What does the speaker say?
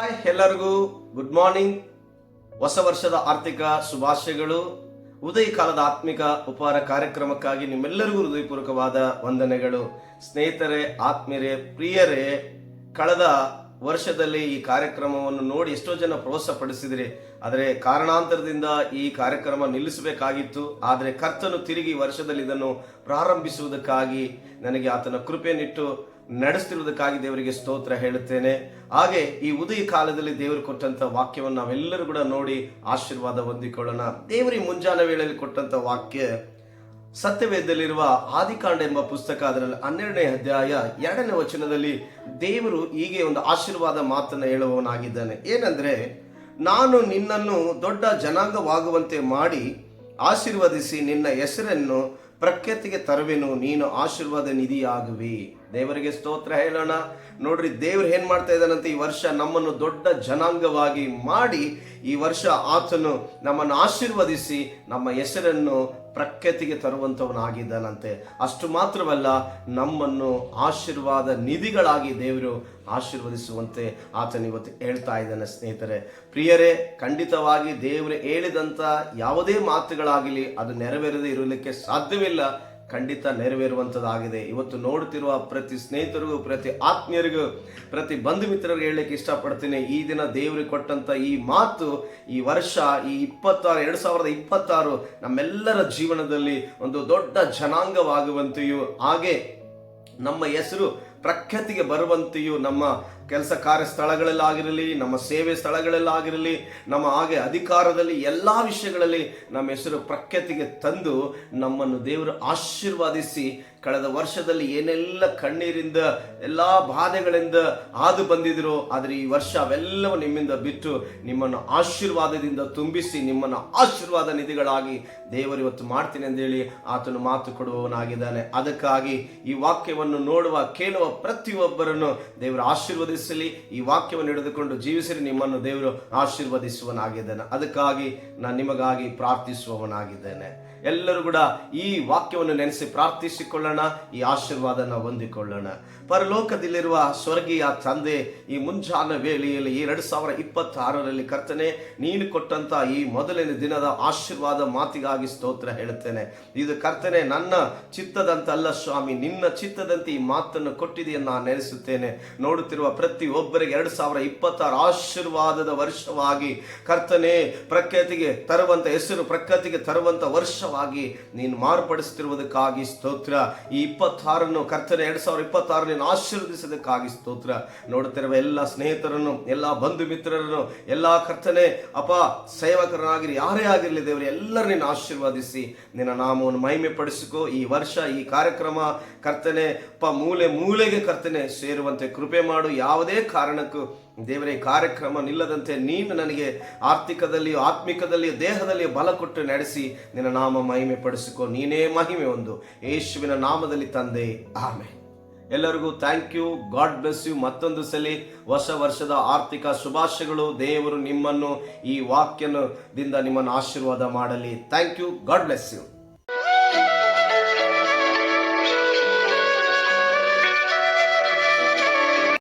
Hi, ಎಲ್ಲರಿಗೂ good morning. ಹೊಸ ವರ್ಷದ ಆರ್ಥಿಕ ಶುಭಾಶಯಗಳು. ಉದಯ ಕಾಲದ ಆತ್ಮಿಕ ಉಪಹಾರ ಕಾರ್ಯಕ್ರಮಕ್ಕಾಗಿ ನಿಮ್ಮೆಲ್ಲರಿಗೂ ಹೃದಯಪೂರ್ವಕವಾದ ವಂದನೆಗಳು. ಸ್ನೇಹಿತರೆ, ಆತ್ಮೀಯರೇ, ಪ್ರಿಯರೇ, ಕಳೆದ ವರ್ಷದಲ್ಲಿ ಈ ಕಾರ್ಯಕ್ರಮವನ್ನು ನೋಡಿ ಎಷ್ಟೋ ಜನ ಪ್ರೋತ್ಸಾಹಪಡಿಸಿದ್ರಿ. ಆದರೆ ಕಾರಣಾಂತರದಿಂದ ಈ ಕಾರ್ಯಕ್ರಮ ನಿಲ್ಲಿಸಬೇಕಾಗಿತ್ತು. ಆದರೆ ಕರ್ತನು ತಿರುಗಿ ವರ್ಷದಲ್ಲಿ ಇದನ್ನು ಪ್ರಾರಂಭಿಸುವುದಕ್ಕಾಗಿ ನನಗೆ ಆತನ ಕೃಪೆಯನ್ನಿಟ್ಟು ನಡೆಸ್ತಿರುವುದಕ್ಕಾಗಿ ದೇವರಿಗೆ ಸ್ತೋತ್ರ ಹೇಳುತ್ತೇನೆ. ಹಾಗೆ ಈ ಉದಯ ಕಾಲದಲ್ಲಿ ದೇವರು ಕೊಟ್ಟಂತ ವಾಕ್ಯವನ್ನು ನಾವೆಲ್ಲರೂ ಕೂಡ ನೋಡಿ ಆಶೀರ್ವಾದ ಹೊಂದಿಕೊಳ್ಳೋಣ. ದೇವರಿ ಮುಂಜಾನೆ ವೇಳೆಯಲ್ಲಿ ಕೊಟ್ಟಂತ ವಾಕ್ಯ ಸತ್ಯವೇದದಲ್ಲಿರುವ ಆದಿಕಾಂಡ ಎಂಬ ಪುಸ್ತಕ, ಅದರಲ್ಲಿ 12ನೇ ಅಧ್ಯಾಯ 2ನೇ ವಚನದಲ್ಲಿ ದೇವರು ಹೀಗೆ ಒಂದು ಆಶೀರ್ವಾದ ಮಾತನ್ನು ಹೇಳುವವನಾಗಿದ್ದಾನೆ. ಏನಂದ್ರೆ, ನಾನು ನಿನ್ನನ್ನು ದೊಡ್ಡ ಜನಾಂಗವಾಗುವಂತೆ ಮಾಡಿ ಆಶೀರ್ವದಿಸಿ ನಿನ್ನ ಹೆಸರನ್ನು ಪ್ರಖ್ಯಾತಿಗೆ ತರುವೆನು, ನೀನು ಆಶೀರ್ವಾದ ನಿಧಿಯಾಗುವಿ. ದೇವರಿಗೆ ಸ್ತೋತ್ರ ಹೇಳೋಣ. ನೋಡ್ರಿ, ದೇವ್ರು ಏನ್ ಮಾಡ್ತಾ ಇದ್ದಾನಂತೆ, ಈ ವರ್ಷ ನಮ್ಮನ್ನು ದೊಡ್ಡ ಜನಾಂಗವಾಗಿ ಮಾಡಿ ಈ ವರ್ಷ ಆತನು ನಮ್ಮನ್ನು ಆಶೀರ್ವದಿಸಿ ನಮ್ಮ ಹೆಸರನ್ನು ಪ್ರಖ್ಯಾತಿಗೆ ತರುವಂತವನಾಗಿದ್ದಾನಂತೆ. ಅಷ್ಟು ಮಾತ್ರವಲ್ಲ, ನಮ್ಮನ್ನು ಆಶೀರ್ವಾದ ನಿಧಿಗಳಾಗಿ ದೇವರು ಆಶೀರ್ವದಿಸುವಂತೆ ಆತನು ಇವತ್ತು ಹೇಳ್ತಾ ಇದ್ದಾನೆ. ಸ್ನೇಹಿತರೆ, ಪ್ರಿಯರೇ, ಖಂಡಿತವಾಗಿ ದೇವರು ಹೇಳಿದಂತ ಯಾವುದೇ ಮಾತುಗಳಾಗಲಿ ಅದು ನೆರವೇರದೆ ಇರಲಿಕ್ಕೆ ಸಾಧ್ಯವಿಲ್ಲ. ಖಂಡಿತ ನೆರವೇರುವಂಥದ್ದಾಗಿದೆ. ಇವತ್ತು ನೋಡುತ್ತಿರುವ ಪ್ರತಿ ಸ್ನೇಹಿತರಿಗೂ, ಪ್ರತಿ ಆತ್ಮೀಯರಿಗೂ, ಪ್ರತಿ ಬಂಧು ಮಿತ್ರರಿಗೂ ಹೇಳಲಿಕ್ಕೆ ಇಷ್ಟಪಡ್ತೀನಿ, ಈ ದಿನ ದೇವರಿಗೆ ಕೊಟ್ಟಂತ ಈ ಮಾತು ಈ ವರ್ಷ, ಈ 2026 ನಮ್ಮೆಲ್ಲರ ಜೀವನದಲ್ಲಿ ಒಂದು ದೊಡ್ಡ ಜನಾಂಗವಾಗುವಂತೆಯೂ, ಹಾಗೆ ನಮ್ಮ ಹೆಸರು ಪ್ರಖ್ಯಾತಿಗೆ ಬರುವಂತೆಯೂ, ನಮ್ಮ ಕೆಲಸ ಕಾರ್ಯ ಸ್ಥಳಗಳಲ್ಲಾಗಿರಲಿ, ನಮ್ಮ ಸೇವೆ ಸ್ಥಳಗಳಲ್ಲಾಗಿರಲಿ, ನಮ್ಮ ಹಾಗೆ ಅಧಿಕಾರದಲ್ಲಿ ಎಲ್ಲಾ ವಿಷಯಗಳಲ್ಲಿ ನಮ್ಮ ಹೆಸರು ಪ್ರಖ್ಯಾತಿಗೆ ತಂದು ನಮ್ಮನ್ನು ದೇವರು ಆಶೀರ್ವಾದಿಸಿ, ಕಳೆದ ವರ್ಷದಲ್ಲಿ ಏನೆಲ್ಲ ಕಣ್ಣೀರಿಂದ ಎಲ್ಲಾ ಬಾಧೆಗಳಿಂದ ಹಾದು ಬಂದಿದ್ರು, ಆದರೆ ಈ ವರ್ಷ ಅವೆಲ್ಲವೂ ನಿಮ್ಮಿಂದ ಬಿಟ್ಟು ನಿಮ್ಮನ್ನು ಆಶೀರ್ವಾದದಿಂದ ತುಂಬಿಸಿ ನಿಮ್ಮನ್ನು ಆಶೀರ್ವಾದ ನಿಧಿಗಳಾಗಿ ದೇವರು ಇವತ್ತು ಮಾಡ್ತೀನಿ ಅಂತೇಳಿ ಆತನು ಮಾತು ಕೊಡುವವನಾಗಿದ್ದಾನೆ. ಅದಕ್ಕಾಗಿ ಈ ವಾಕ್ಯವನ್ನು ನೋಡುವ, ಕೇಳುವ ಪ್ರತಿಯೊಬ್ಬರನ್ನು ದೇವರು ಆಶೀರ್ವದಿಸಲಿ. ಈ ವಾಕ್ಯವನ್ನು ಹಿಡಿದುಕೊಂಡು ಜೀವಿಸಲಿ, ನಿಮ್ಮನ್ನು ದೇವರು ಆಶೀರ್ವದಿಸುವನಾಗಿದ್ದಾನೆ. ಅದಕ್ಕಾಗಿ ನಾನು ನಿಮಗಾಗಿ ಪ್ರಾರ್ಥಿಸುವವನಾಗಿದ್ದೇನೆ. ಎಲ್ಲರೂ ಕೂಡ ಈ ವಾಕ್ಯವನ್ನು ನೆನೆಸಿ ಪ್ರಾರ್ಥಿಸಿಕೊಳ್ಳೋಣ, ಈ ಆಶೀರ್ವಾದನ ಹೊಂದಿಕೊಳ್ಳೋಣ. ಪರಲೋಕದಲ್ಲಿರುವ ಸ್ವರ್ಗೀಯ ತಂದೆ, ಈ ಮುಂಜಾನೆ ವೇಳೆಯಲ್ಲಿ ಈ 2026ರಲ್ಲಿ ಕರ್ತನೆ, ನೀನು ಕೊಟ್ಟಂತ ಈ ಮೊದಲನೇ ದಿನದ ಆಶೀರ್ವಾದ ಮಾತಿಗಾಗಿ ಸ್ತೋತ್ರ ಹೇಳುತ್ತೇನೆ. ಇದು ಕರ್ತನೆ ನನ್ನ ಚಿತ್ತದಂತಲ್ಲ ಸ್ವಾಮಿ, ನಿನ್ನ ಚಿತ್ತದಂತೆ ಈ ಮಾತನ್ನು ಕೊಟ್ಟಿದೆಯನ್ನು ನಾನು ನೆನೆಸುತ್ತೇನೆ. ನೋಡುತ್ತಿರುವ ಪ್ರತಿ ಒಬ್ಬರಿಗೆ 2026 ಆಶೀರ್ವಾದದ ವರ್ಷವಾಗಿ ಕರ್ತನೆ, ಪ್ರಖ್ಯಾತಿಗೆ ತರುವಂತ ಹೆಸರು ಪ್ರಖ್ಯಾತಿಗೆ ತರುವಂತ ವರ್ಷವಾಗಿ ನೀನು ಮಾರ್ಪಡಿಸುತ್ತಿರುವುದಕ್ಕಾಗಿ ಸ್ತೋತ್ರ. ಈ 26 ಕರ್ತನೆ 2026 ಆಶೀರ್ವದಿಸೋದಕ್ಕಾಗಿ ಸ್ತೋತ್ರ. ನೋಡುತ್ತಿರುವ ಎಲ್ಲ ಸ್ನೇಹಿತರನ್ನು, ಎಲ್ಲ ಬಂಧು ಮಿತ್ರರನ್ನು, ಎಲ್ಲ ಕರ್ತನೆ ಸೇವಕರನ್ನಾಗಿರಿ, ಯಾರೇ ಆಗಿರಲಿ ದೇವರು, ಎಲ್ಲರನ್ನು ಆಶೀರ್ವಾದಿಸಿ ನಿನ್ನ ನಾಮವನ್ನು ಮಹಿಮೆ ಪಡಿಸಿಕೋ. ಈ ವರ್ಷ ಈ ಕಾರ್ಯಕ್ರಮ ಕರ್ತನೆ ಮೂಲೆ ಮೂಲೆಗೆ ಕರ್ತನೆ ಸೇರುವಂತೆ ಕೃಪೆ ಮಾಡು. ಯಾವುದೇ ಕಾರಣಕ್ಕೂ ದೇವರೇ ಕಾರ್ಯಕ್ರಮ ನಿಲ್ಲದಂತೆ ನೀನು ನನಗೆ ಆರ್ಥಿಕದಲ್ಲಿ, ಆತ್ಮಿಕದಲ್ಲಿ, ದೇಹದಲ್ಲಿ ಬಲ ಕೊಟ್ಟು ನಡೆಸಿ ನಿನ್ನ ನಾಮ ಮಹಿಮೆ ಪಡಿಸಿಕೋ. ನೀನೇ ಮಹಿಮೆ ಹೊಂದು, ಯೇಸುವಿನ ನಾಮದಲ್ಲಿ ತಂದೆ, ಆಮೆನ್. ಎಲ್ಲರಿಗೂ thank you, God bless you. ಮತ್ತೊಂದು ಸಲ ಹೊಸ ವರ್ಷದ ಆರ್ಥಿಕ ಶುಭಾಶಯಗಳು. ದೇವರು ನಿಮ್ಮನ್ನು ಈ ವಾಕ್ಯದಿಂದ ನಿಮ್ಮನ್ನು ಆಶೀರ್ವಾದ ಮಾಡಲಿ. Thank you, God bless you.